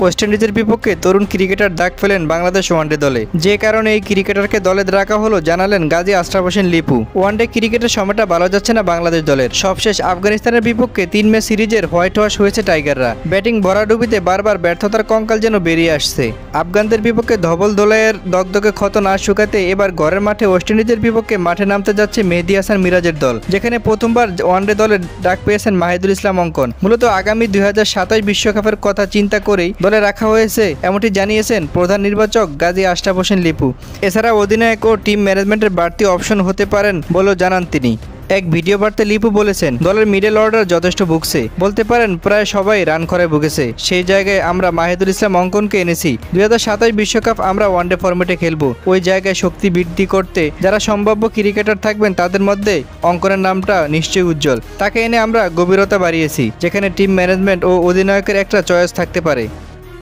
West ইন্ডিজের বিপক্ষে তরুণ cricketer ডাক পেলেন বাংলাদেশ ওয়ানডে দলে। যে কারণে এই ক্রিকেটারকে দলে রাখা হলো জানালেন গাজী আশরাফ হোসেন লিপু। ওয়ানডে ক্রিকেটের সময়টা ভালো যাচ্ছে না বাংলাদেশ দলের। সবশেষ আফগানিস্তানের বিপক্ষে 3 ম্যাচ সিরিজের হোয়াইট ওয়াশ হয়েছে টাইগাররা। ব্যাটিং ভরাডুবিতে বারবার ব্যর্থতার কঙ্কাল যেন বেরিয়ে আসছে। আফগানদের বিপক্ষে ধবল দোলাইয়ের দগদগে ক্ষত না শুকাতে এবার ঘরের মাঠে ওয়েস্ট ইন্ডিজের বিপক্ষে মাঠে নামতে যাচ্ছে মেহেদী হাসান মিরাজের দল, যেখানে প্রথমবার ওয়ানডে দলে ডাক পেয়েছেন মাহিদুল ইসলাম অঙ্কন। মূলত আগামী 2027 বিশ্বকাপের কথা চিন্তা করেই দলে রাখা হয়েছে, এমনটি জানিয়েছেন প্রধান নির্বাচক গাজী আশরাফ হোসেন লিপু। এছাড়া অধিনায়ক ও টিম ম্যানেজমেন্টের বাড়তি অপশন হতে পারেন বলেও জানান তিনি। এক ভিডিও বার্তায় লিপু বলেছেন, দলের মিডল অর্ডার যথেষ্ট ভুগছে, বলতে পারেন প্রায় সবাই রান খরায় ভুগেছে। সেই জায়গায় আমরা মাহিদুল ইসলাম অঙ্কনকে এনেছি। 2027 বিশ্বকাপ আমরা ওয়ানডে ফরম্যাটে খেলবো। ওই জায়গায় শক্তি বৃদ্ধি করতে যারা সম্ভাব্য ক্রিকেটার থাকবেন তাদের মধ্যে অঙ্কনের নামটা নিশ্চয়ই উজ্জ্বল। তাকে এনে আমরা গভীরতা বাড়িয়েছি, যেখানে টিম ম্যানেজমেন্ট ও অধিনায়কের একটা চয়েস থাকতে পারে।